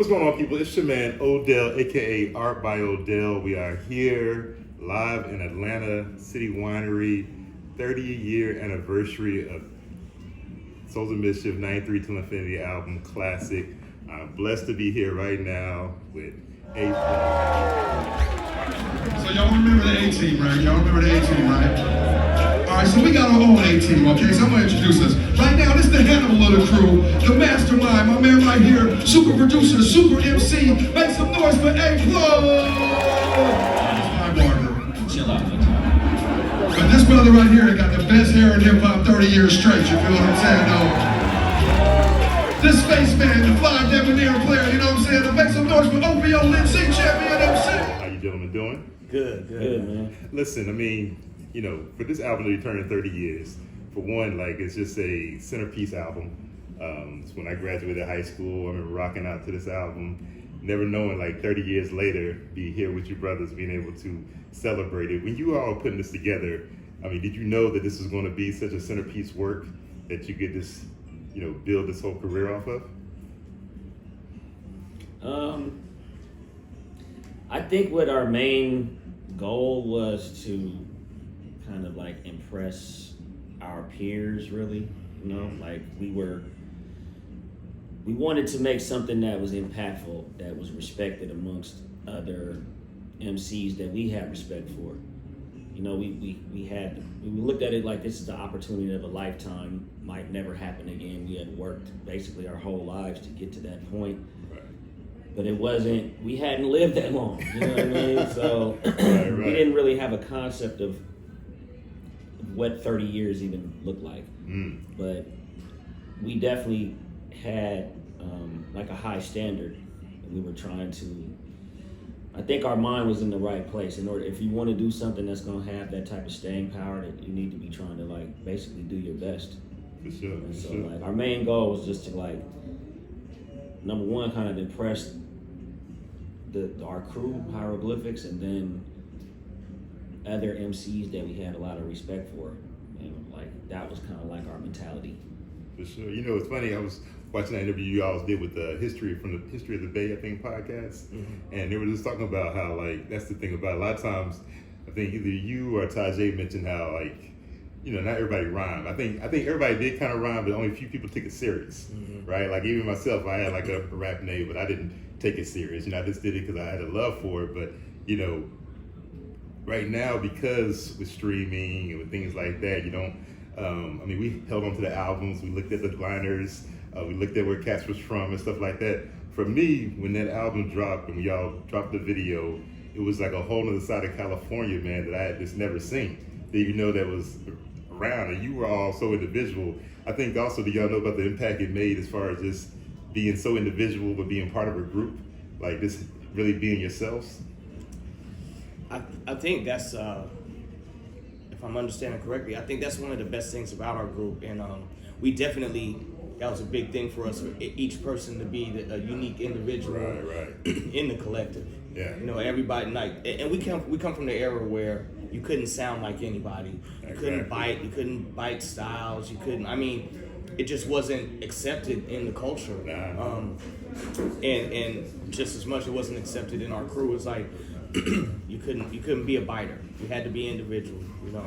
What's going on, people? It's your man Odell, aka ArtByOdell. We are here live in Atlanta, City Winery, 30-year anniversary of Souls of Mischief 93 Till Infinity album classic. I'm blessed to be here right now with A-Plus. So y'all remember the A-Team, right? Y'all remember the A-Team, right? All right, so we got our own A-Team, okay? So I'm gonna introduce us. Right now, this is the Hannibal of the crew, the mastermind, my man right here, super producer, super MC. Make some noise for A-Plus! That's my partner. Chill out. But this brother right here got the best hair in hip-hop 30 years straight, you feel what I'm saying, though? This spaceman, the fly debonair player, you know what I'm saying? To make some noise for Opio, Lindsay, champion MC. How you gentlemen doing? Good, man. Listen, I mean, you know, for this album to be turning 30 years, for one, like, it's just a centerpiece album. It's when I graduated high school, I remember rocking out to this album, never knowing, like, 30 years later, be here with your brothers, being able to celebrate it. When you all were putting this together, I mean, did you know that this was going to be such a centerpiece work that you could just, you know, build this whole career off of? I think what our main goal was to kind of like impress our peers, really. You know, like we wanted to make something that was impactful, that was respected amongst other MCs that we had respect for. You know, we looked at it like this is the opportunity of a lifetime, might never happen again. We had worked basically our whole lives to get to that point. Right. But we hadn't lived that long, you know what I mean? So Right. we didn't really have a concept of what 30 years even looked like. But we definitely had like a high standard. And we were trying to, I think our mind was in the right place. In order, if you want to do something that's going to have that type of staying power, that you need to be trying to like basically do your best. For sure. And so sure. like our main goal was just to like, number one, kind of impress our crew, Hieroglyphics, and then other MCs that we had a lot of respect for. And like that was kind of like our mentality. For sure. You know, it's funny, I was watching that interview you all did with the History of the Bay, I think, podcast. And they were just talking about how, like, that's the thing about it. A lot of times, I think either you or Tajay mentioned how, like, you know, not everybody rhymed. I think everybody did kind of rhyme, but only a few people took it serious, right? Like, even myself, I had like a rap name, but I didn't take it serious. You know, I just did it because I had a love for it. But, you know, right now, because with streaming and with things like that, you don't, I mean, we held on to the albums, we looked at the liners, we looked at where Cats was from and stuff like that. For me, when that album dropped and we all dropped the video, it was like a whole other side of California, man, that I had just never seen. That you know that was around, and you were all so individual. I think also, do y'all know about the impact it made as far as just being so individual but being part of a group, like just really being yourselves? I think that's, if I'm understanding correctly, I think that's one of the best things about our group. And we definitely, that was a big thing for us, for each person to be a unique individual Right. in the collective. Yeah. You know, everybody, like, and we come from the era where you couldn't sound like anybody. You couldn't bite styles. You couldn't, I mean, it just wasn't accepted in the culture. Nah. And just as much it wasn't accepted in our crew. It's like you couldn't be a biter. You had to be individual, you know.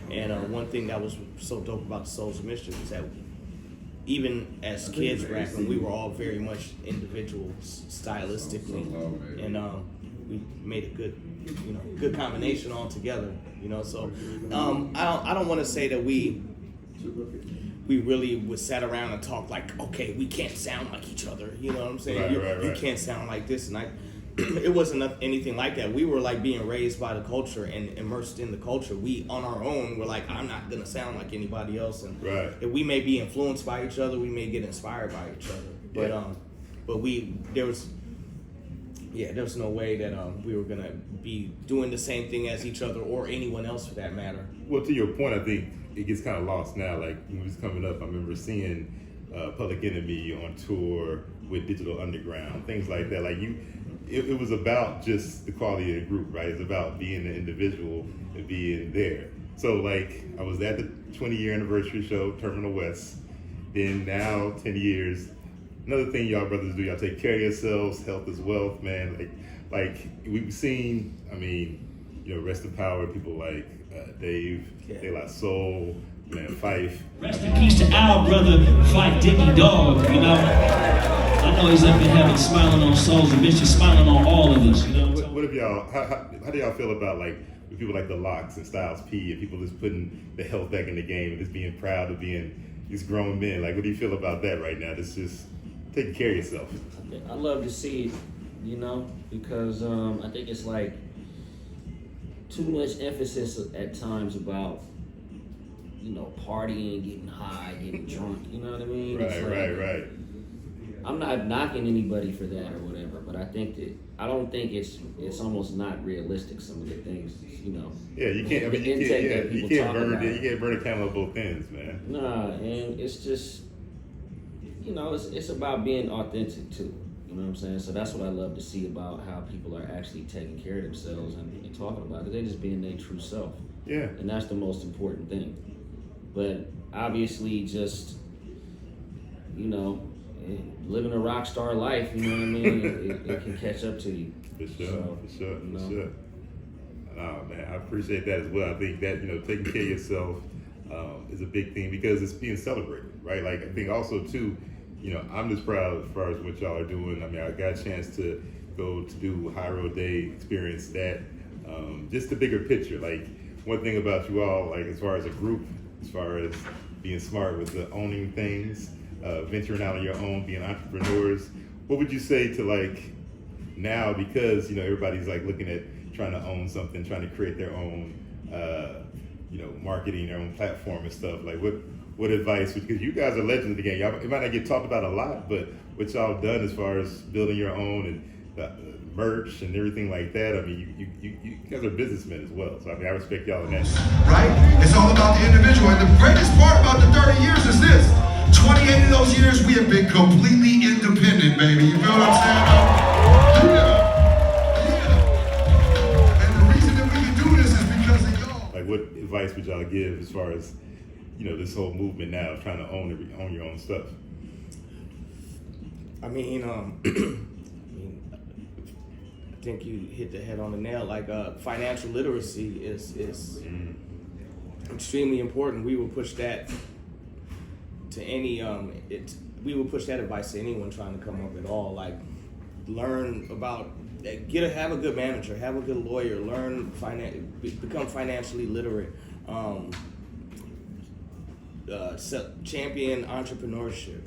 And one thing that was so dope about the Souls of Mischief is that even as kids rapping, we were all very much individuals stylistically, and we made a good combination all together, you know. So I don't want to say that we really would sat around and talk like, okay, we can't sound like each other, you know what I'm saying? You can't sound like this, and it wasn't anything like that. We were like being raised by the culture and immersed in the culture. We on our own were like, I'm not gonna sound like anybody else, and we may be influenced by each other, we may get inspired by each other, but there was no way that we were gonna be doing the same thing as each other or anyone else for that matter. Well, to your point, I think it gets kind of lost now. Like when it was coming up, I remember seeing Public Enemy on tour with Digital Underground, things like that. Like it was about just the quality of the group, right? It's about being an individual and being there. So like I was at the 20-year anniversary show, Terminal West. Then now 10 years, another thing y'all brothers do, y'all take care of yourselves. Health is wealth, man. Like we've seen. I mean, rest in power. People like Dave, De La Soul, man, Fife. Rest in peace to our brother, Fife Dicky Dog. I know he's up in heaven, smiling on Souls of Mischief, smiling on all of us. What have y'all? How do y'all feel about like with people like the Locks and Styles P and people just putting the health back in the game and just being proud of being these grown men? Like, what do you feel about that right now? This just taking care of yourself. I love to see it, because I think it's like too much emphasis at times about partying, getting high, getting drunk. You know what I mean? Right. I'm not knocking anybody for that or whatever, but I don't think it's almost not realistic. Some of the things, Yeah, you can't. You can't burn a candle at both ends, man. Nah, and it's just, it's about being authentic too. You know what I'm saying? So that's what I love to see about how people are actually taking care of themselves and talking about it. They're just being their true self. Yeah. And that's the most important thing. But obviously, just living a rock star life, you know what I mean? it can catch up to you. For sure. Oh, man, I appreciate that as well. I think that, taking care of yourself is a big thing because it's being celebrated, right? Like, I think also, too, I'm just proud as far as what y'all are doing. I mean, I got a chance to go to do High Road Day, experience that. Just the bigger picture. Like, one thing about you all, like, as far as a group, as far as being smart with the owning things, venturing out on your own, being entrepreneurs, what would you say to, like, now, because everybody's like looking at trying to own something, trying to create their own marketing, their own platform and stuff, like what advice, because you guys are legends of the game, y'all, it might not get talked about a lot, but what y'all done as far as building your own and merch and everything like that, I mean, you guys are businessmen as well, so I mean, I respect y'all in that. Right? It's all about the individual, and the greatest part about the 30 years is this: 28 of those years we have been completely independent, baby. You feel what I'm saying? Yeah. And the reason that we can do this is because of y'all. Like, what advice would y'all give as far as, this whole movement now of trying to own your own stuff? I mean, I think you hit the head on the nail. Like, financial literacy is extremely important. We will push that to any we will push that advice to anyone trying to come up at all. Like, learn about, have a good manager, have a good lawyer, become financially literate, champion entrepreneurship.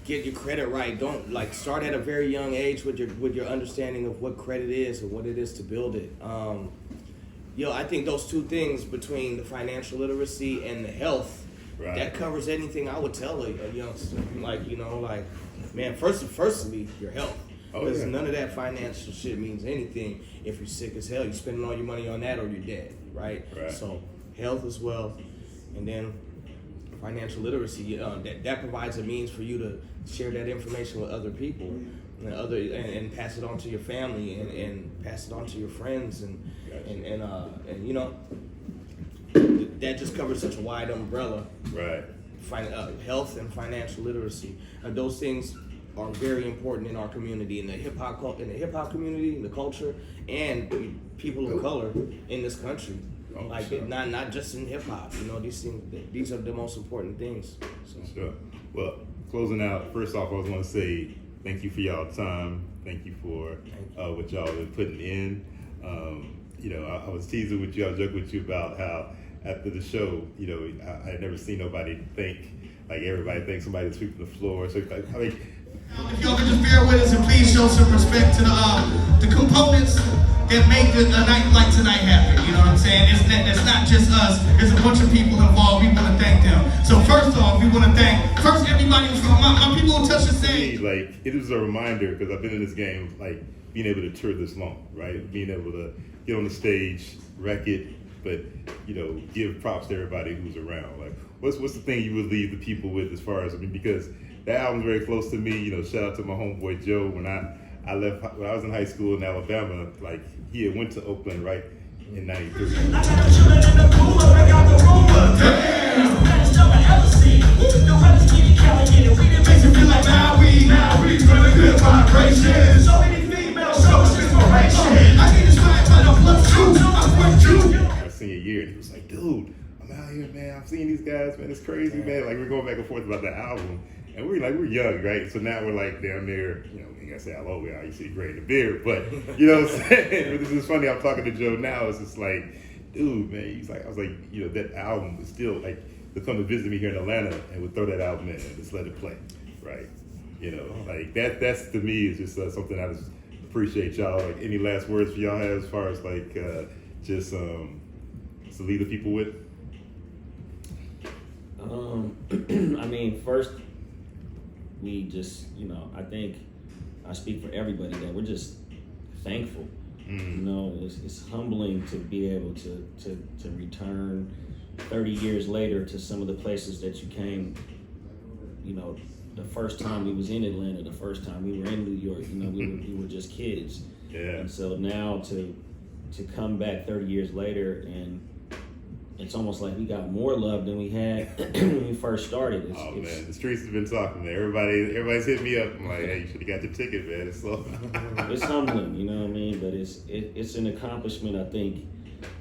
Get your credit right. Don't start at a very young age with your understanding of what credit is and what it is to build it. I think those two things, between the financial literacy and the health, right, that covers anything I would tell a youngster. Man, firstly, your health. Because none of that financial shit means anything if you're sick as hell. You're spending all your money on that or you're dead, right? So health is wealth, and then financial literacy, that provides a means for you to share that information with other people and pass it on to your family and pass it on to your friends and that just covers such a wide umbrella. Right. Health and financial literacy. Those things are very important in our community, in the hip hop community, in the culture, and people of color in this country. Not just in hip hop. These are the most important things. So. Sure. Well, closing out, first off, I just want to say thank you for y'all's time. Thank you for what y'all been putting in. I was teasing with you, I was joking with you about how after the show, I had never seen nobody everybody thinks somebody sweeping the floor. So, I mean, if y'all can just bear with us and please show some respect to the components that make a night like tonight happen. You know what I'm saying? It's not just us. There's a bunch of people involved. We want to thank them. So first off, we want to thank everybody from my people who touched the stage. It is a reminder, because I've been in this game, being able to tour this long, right? Being able to get on the stage, wreck it, but give props to everybody who's around. What's the thing you would leave the people with as far as, because that album's very close to me. Shout out to my homeboy Joe. When I left, when I was in high school in Alabama, he had went to Oakland, right, in '93. I got the children in the pool, I got the rumor. Damn! The best I've ever seen. The brothers get it, Cali, get it. We didn't out here, man. I'm seeing these guys, man. It's crazy, man. Like we're going back and forth about the album, and we're young, right? So now we're like down there, you know. I ain't gotta say how old we are. You see the gray in the beard, but you know what I'm saying. But this is funny. I'm talking to Joe now. It's just like, dude, man. I was like, you know, that album was still like. To come to visit me here in Atlanta and would throw that album in and just let it play, right? You know, like that's to me is just something I just appreciate y'all. Like any last words for y'all have as far as like just to leave the people with? I mean, first we just, you know, I think I speak for everybody that we're just thankful. You know, it's humbling to be able to return 30 years later to some of the places that you came, you know, the first time we was in Atlanta, the first time we were in New York, you know, we were just kids. Yeah. And so now to come back 30 years later, and it's almost like we got more love than we had when we first started. Man, the streets have been talking, man. Everybody's hitting me up. I'm like, hey, you should have got your ticket, man. So it's humbling, you know what I mean? But it's an accomplishment. I think,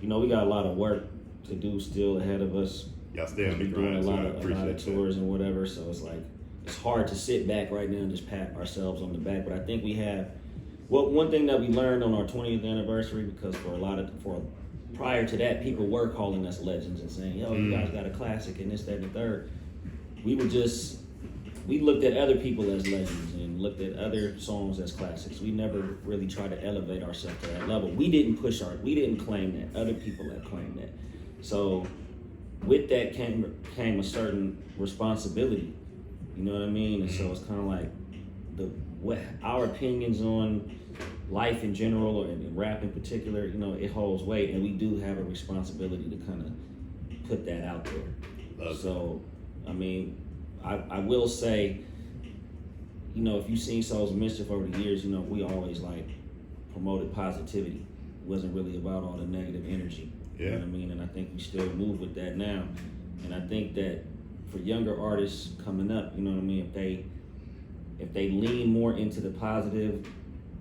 you know, we got a lot of work to do still ahead of us. Y'all stay on the doing grind, a lot of tours and whatever. So it's like it's hard to sit back right now and just pat ourselves on the back. But I think we have. Well, one thing that we learned on our 20th anniversary, because for prior to that, people were calling us legends and saying, "Yo, you guys got a classic," and this, that, and the third. We looked at other people as legends and looked at other songs as classics. We never really tried to elevate ourselves to that level. We didn't claim that. Other people have claimed that. So with that came a certain responsibility. You know what I mean? And so it's kind of like our opinions on life in general and rap in particular, you know, it holds weight, and we do have a responsibility to kind of put that out there. So, I mean, I will say, you know, if you've seen Souls of Mischief over the years, you know, we always like promoted positivity. It wasn't really about all the negative energy. Yeah. You know what I mean? And I think we still move with that now. And I think that for younger artists coming up, you know what I mean, if they lean more into the positive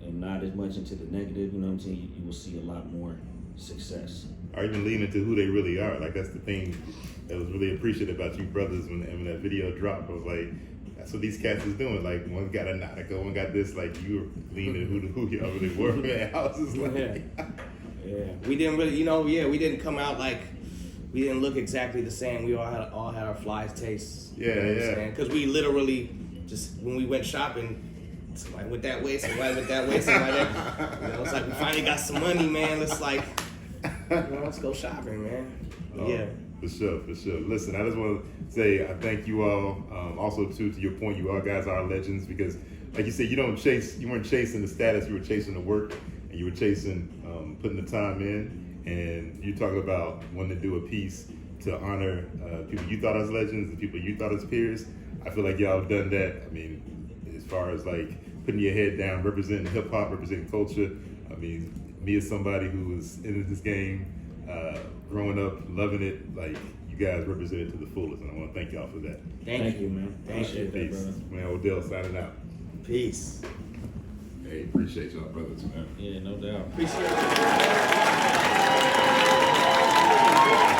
and not as much into the negative, you know what I'm saying, you will see a lot more success. Or even lean into who they really are. Like that's the thing that was really appreciated about you brothers when that video dropped. I was like, that's what these cats is doing. Like one got a Nautica, one got this. Like you were leaning who y'all really were. Man, I was just like, yeah. We didn't really, you know, we didn't come out like we didn't look exactly the same. We all had our fly tastes. Yeah, yeah. Because we literally just when we went shopping. Somebody went that way, somebody went that way, somebody that. You know, it's like we finally got some money, man. Let's let's go shopping, man. Yeah. For sure. Listen, I just want to say I thank you all. Also, too, to your point, you all guys are legends because, like you said, you weren't chasing the status, you were chasing the work, and you were chasing putting the time in. And you talk about wanting to do a piece to honor people you thought as legends, the people you thought as peers. I feel like y'all have done that. I mean, as far as like putting your head down, representing hip hop, representing culture. I mean, me as somebody who was in this game, growing up, loving it, like you guys represented to the fullest, and I want to thank y'all for that. Thank you, man. Appreciate that, Peace. brother. Man, Odell signing out. Peace. Hey, appreciate y'all brothers, man. Yeah, no doubt. Appreciate it.